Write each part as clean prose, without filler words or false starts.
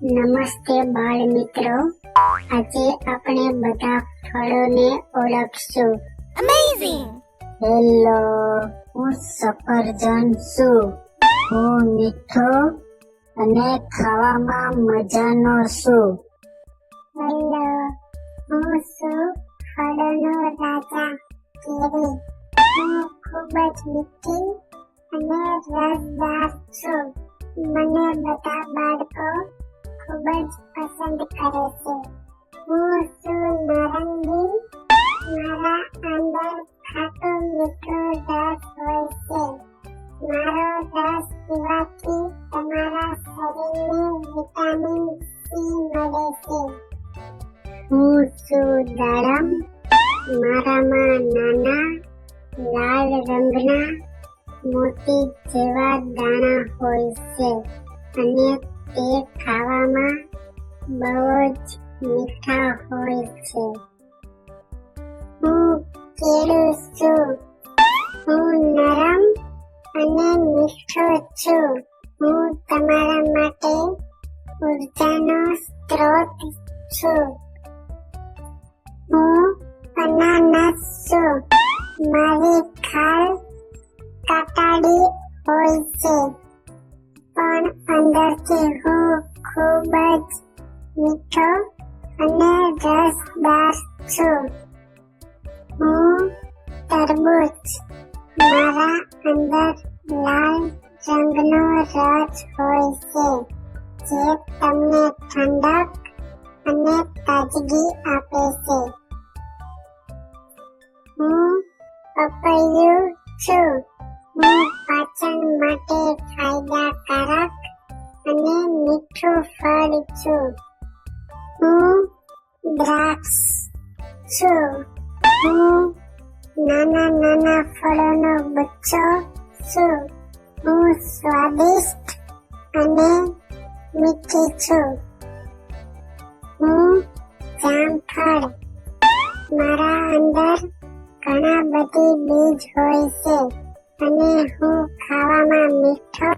નમસ્તે બાળ મિત્રો, આજે આપણે બધા ફળોને ઓળખશું. Amazing! હેલો, હું સફરજન છું. હું મીઠો અને ખાવામાં મજાનો છું. હેલો, હું છું ફળોનો રાજા કેરી. હું ખૂબ જ મીઠી અને રસદાર છું. મને બધા બાળકો ખૂબ જ પસંદ કરે છે. હું છું નારંગી. મારા અંદર ખાટો મીઠો રસ હોય છે. મારો રસ પીવાથી તમારા શરીરને વિટામિન સી મળે છે. હું છું દાડમ. મારામાં નાના લાલ રંગના મોતી જેવા દાણા હોય છે અને તે ખાવામાં બહુ જ મીઠા હોય છે. હું કેળું છું. હું નરમ અને મીઠો છું. હું તમારા માટે ઉર્જાનો સ્ત્રોત છું. હું અનાનસ છું. મારી ખાલ કાટાળી હોય છે, પણ અંદરથી હું ખૂબ જ મીઠો અને રસદાર છું. હું તરબૂચ. મારા અંદર લાલ રંગનો રસ હોય છે, જે તમને ઠંડક અને તાજગી આપે છે. હું પપૈયું છું. હું પાચન માટે ફાયદાકારક અને મીઠું ફળ છું. હું દ્રાક્ષ છું. હું નાના ફળોનો બચ્ચો છું. હું સ્વાદિષ્ટ અને મીઠી છું. હું જામફળ. મારા અંદર ઘણા બધી બીજ હોય છે અને હું ખાવામાં મીઠો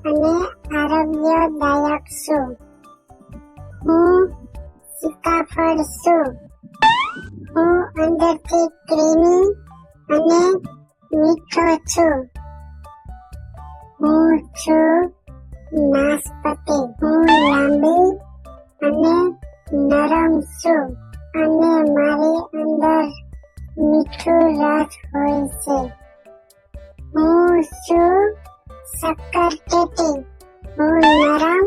અને આરોગ્યદાયક છું. હું સીતાફળ છું. હું અંદરથી ક્રીમી અને મીઠો છું. હું છું નાશપતિ. હું લાંબી અને નરમ છું અને મારી અંદર મીઠું રસ હોય છે. હું છું શક્કરટેટી. હું નરમ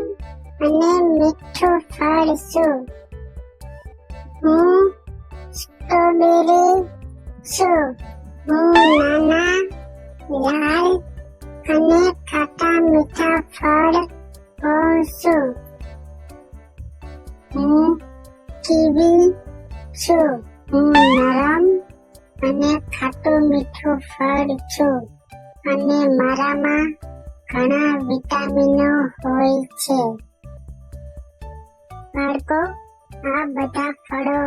અને મીઠું ફળ છું. હું સ્ટ્રોબેરી છું. હું નાના લાલ અને ખાટા મીઠા ફળ હોઉં છું. હું કીવી છું. હું નરમ અને ખાટું મીઠું ફળ છું અને મારામાં ઘણા વિટામિનો હોય છે. બાળકો, આ બધા ફળો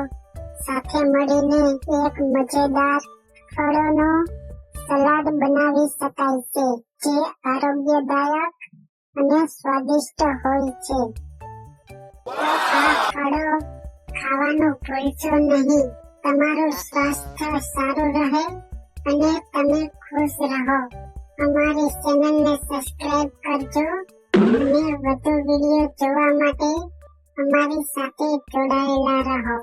સાથે મળીને એક મજેદાર ફળોનો સલાડ બનાવી શકાય છે, જે આરોગ્યદાયક અને સ્વાદિષ્ટ હોય છે. આ ફળો ખાવાનું ભૂલશો નહીં. તમારું સ્વાસ્થ્ય સારું રહે અને તમે ખુશ રહો. અમારી ચેનલને સબસ્ક્રાઇબ કરજો અને વધુ વિડીયો જોવા માટે અમારી સાથે જોડાયેલા રહો.